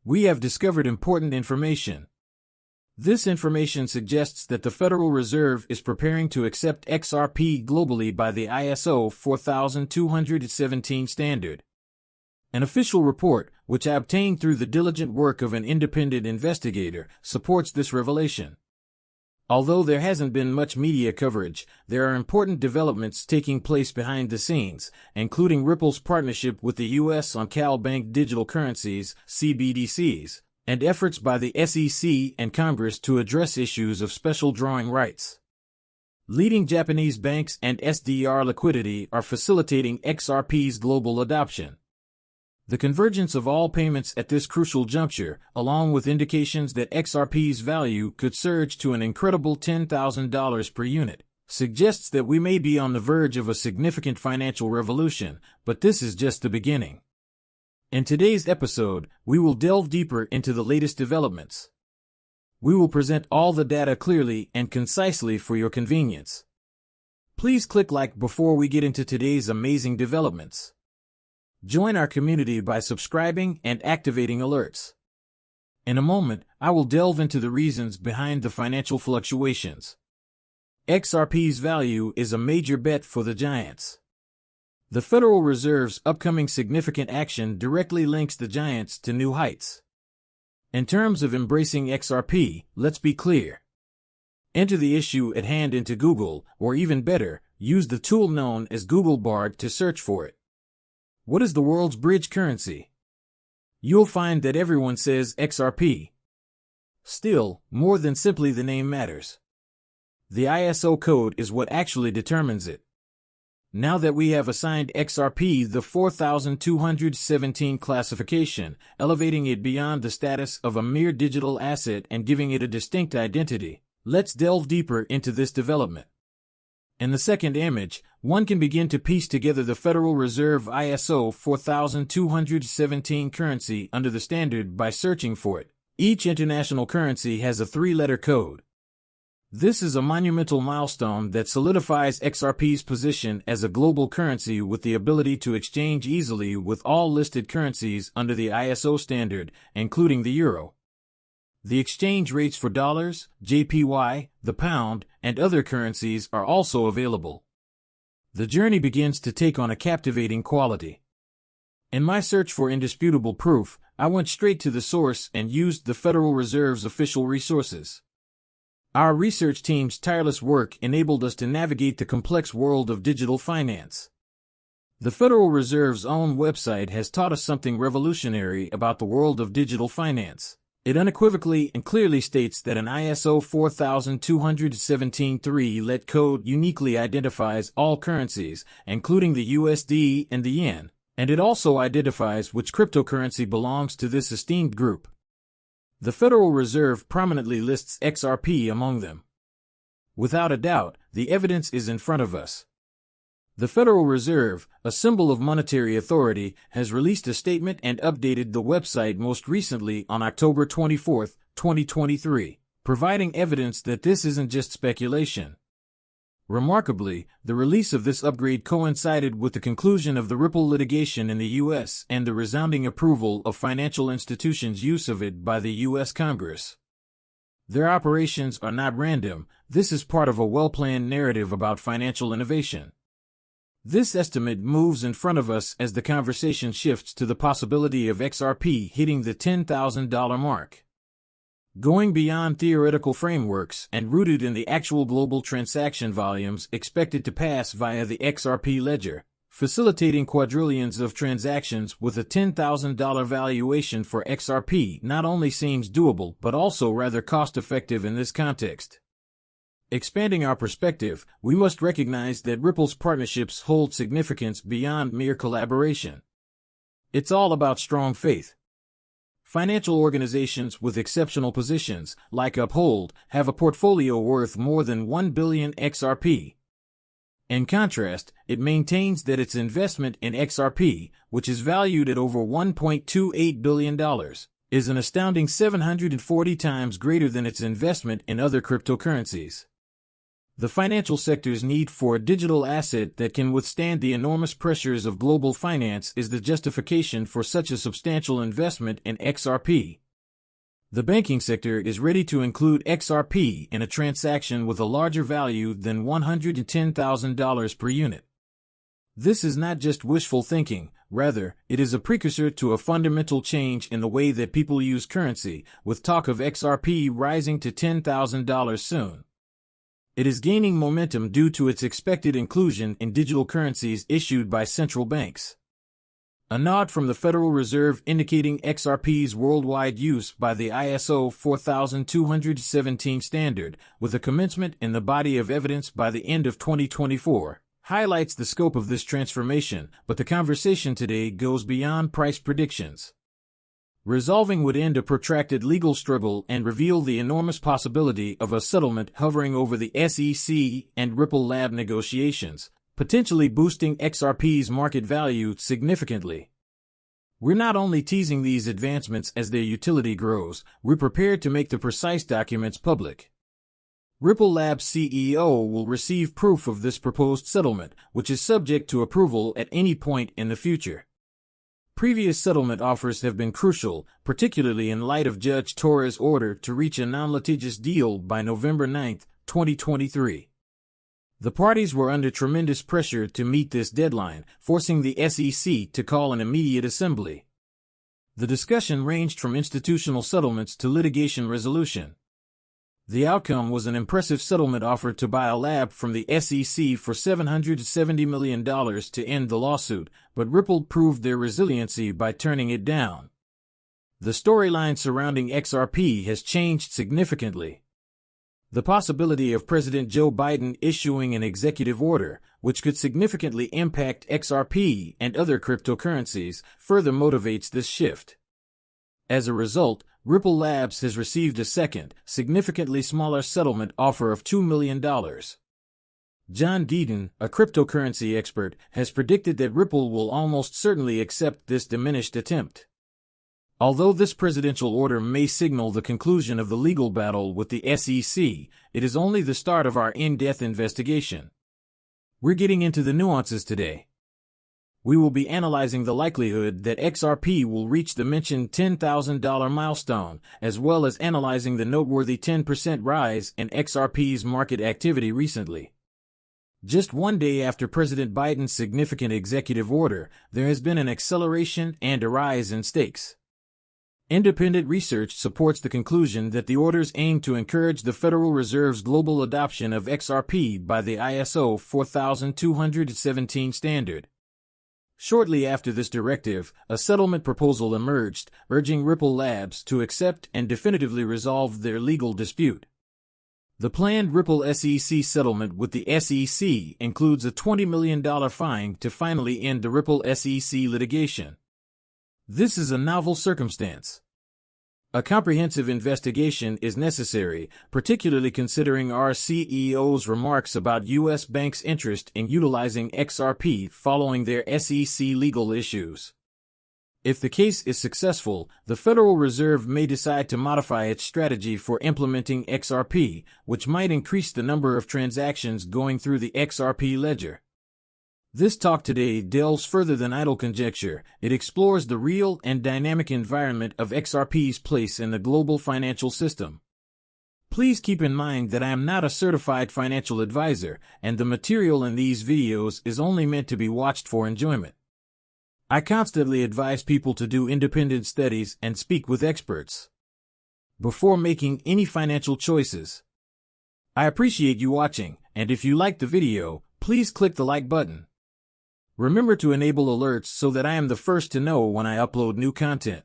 We have discovered important information. This information suggests that the Federal Reserve is preparing to accept XRP globally by the ISO 4217 standard. An official report, which I obtained through the diligent work of an independent investigator, supports this revelation. Although there hasn't been much media coverage, there are important developments taking place behind the scenes, including Ripple's partnership with the U.S. on CalBank digital currencies, CBDCs, and efforts by the SEC and Congress to address issues of special drawing rights. Leading Japanese banks and SDR liquidity are facilitating XRP's global adoption. The convergence of all payments at this crucial juncture, along with indications that XRP's value could surge to an incredible $10,000 per unit, suggests that we may be on the verge of a significant financial revolution, but this is just the beginning. In today's episode, we will delve deeper into the latest developments. We will present all the data clearly and concisely for your convenience. Please click like before we get into today's amazing developments. Join our community by subscribing and activating alerts. In a moment, I will delve into the reasons behind the financial fluctuations. XRP's value is a major bet for the giants. The Federal Reserve's upcoming significant action directly links the giants to new heights. In terms of embracing XRP, let's be clear. Enter the issue at hand into Google, or even better, use the tool known as Google Bard to search for it. What is the world's bridge currency? You'll find that everyone says XRP. Still, more than simply the name matters. The ISO code is what actually determines it. Now that we have assigned XRP the 4217 classification, elevating it beyond the status of a mere digital asset and giving it a distinct identity, let's delve deeper into this development. In the second image, one can begin to piece together the Federal Reserve ISO 4217 currency under the standard by searching for it. Each international currency has a three-letter code. This is a monumental milestone that solidifies XRP's position as a global currency with the ability to exchange easily with all listed currencies under the ISO standard, including the euro. The exchange rates for dollars, JPY, the pound, and other currencies are also available. The journey begins to take on a captivating quality. In my search for indisputable proof, I went straight to the source and used the Federal Reserve's official resources. Our research team's tireless work enabled us to navigate the complex world of digital finance. The Federal Reserve's own website has taught us something revolutionary about the world of digital finance. It unequivocally and clearly states that an ISO 4217 three-let code uniquely identifies all currencies, including the USD and the yen, and it also identifies which cryptocurrency belongs to this esteemed group. The Federal Reserve prominently lists XRP among them. Without a doubt, the evidence is in front of us. The Federal Reserve, a symbol of monetary authority, has released a statement and updated the website most recently on October 24, 2023, providing evidence that this isn't just speculation. Remarkably, the release of this upgrade coincided with the conclusion of the Ripple litigation in the U.S. and the resounding approval of financial institutions' use of it by the U.S. Congress. Their operations are not random. This is part of a well-planned narrative about financial innovation. This estimate moves in front of us as the conversation shifts to the possibility of XRP hitting the $10,000 mark. Going beyond theoretical frameworks and rooted in the actual global transaction volumes expected to pass via the XRP ledger, facilitating quadrillions of transactions with a $10,000 valuation for XRP not only seems doable but also rather cost-effective in this context. Expanding our perspective, we must recognize that Ripple's partnerships hold significance beyond mere collaboration. It's all about strong faith. Financial organizations with exceptional positions, like Uphold, have a portfolio worth more than 1 billion XRP. In contrast, it maintains that its investment in XRP, which is valued at over $1.28 billion, is an astounding 740 times greater than its investment in other cryptocurrencies. The financial sector's need for a digital asset that can withstand the enormous pressures of global finance is the justification for such a substantial investment in XRP. The banking sector is ready to include XRP in a transaction with a larger value than $110,000 per unit. This is not just wishful thinking, rather, it is a precursor to a fundamental change in the way that people use currency, with talk of XRP rising to $10,000 soon. It is gaining momentum due to its expected inclusion in digital currencies issued by central banks. A nod from the Federal Reserve indicating XRP's worldwide use by the ISO 4217 standard, with a commencement in the body of evidence by the end of 2024, highlights the scope of this transformation, but the conversation today goes beyond price predictions. Resolving would end a protracted legal struggle and reveal the enormous possibility of a settlement hovering over the SEC and Ripple Lab negotiations, potentially boosting XRP's market value significantly. We're not only teasing these advancements as their utility grows, we're prepared to make the precise documents public. Ripple Lab's CEO will receive proof of this proposed settlement, which is subject to approval at any point in the future. Previous settlement offers have been crucial, particularly in light of Judge Torres' order to reach a non-litigious deal by November 9, 2023. The parties were under tremendous pressure to meet this deadline, forcing the SEC to call an immediate assembly. The discussion ranged from institutional settlements to litigation resolution. The outcome was an impressive settlement offer to buy a lab from the SEC for $770 million to end the lawsuit, but Ripple proved their resiliency by turning it down. The storyline surrounding XRP has changed significantly. The possibility of President Joe Biden issuing an executive order, which could significantly impact XRP and other cryptocurrencies, further motivates this shift. As a result, Ripple Labs has received a second, significantly smaller settlement offer of $2 million. John Deaton, a cryptocurrency expert, has predicted that Ripple will almost certainly accept this diminished attempt. Although this presidential order may signal the conclusion of the legal battle with the SEC, it is only the start of our in-depth investigation. We're getting into the nuances today. We will be analyzing the likelihood that XRP will reach the mentioned $10,000 milestone, as well as analyzing the noteworthy 10% rise in XRP's market activity recently. Just one day after President Biden's significant executive order, there has been an acceleration and a rise in stakes. Independent research supports the conclusion that the orders aim to encourage the Federal Reserve's global adoption of XRP by the ISO 4217 standard. Shortly after this directive, a settlement proposal emerged, urging Ripple Labs to accept and definitively resolve their legal dispute. The planned Ripple SEC settlement with the SEC includes a $20 million fine to finally end the Ripple SEC litigation. This is a novel circumstance. A comprehensive investigation is necessary, particularly considering our CEO's remarks about U.S. banks' interest in utilizing XRP following their SEC legal issues. If the case is successful, the Federal Reserve may decide to modify its strategy for implementing XRP, which might increase the number of transactions going through the XRP ledger. This talk today delves further than idle conjecture. It explores the real and dynamic environment of XRP's place in the global financial system. Please keep in mind that I am not a certified financial advisor, and the material in these videos is only meant to be watched for enjoyment. I constantly advise people to do independent studies and speak with experts before making any financial choices. I appreciate you watching, and if you liked the video, please click the like button. Remember to enable alerts so that I am the first to know when I upload new content.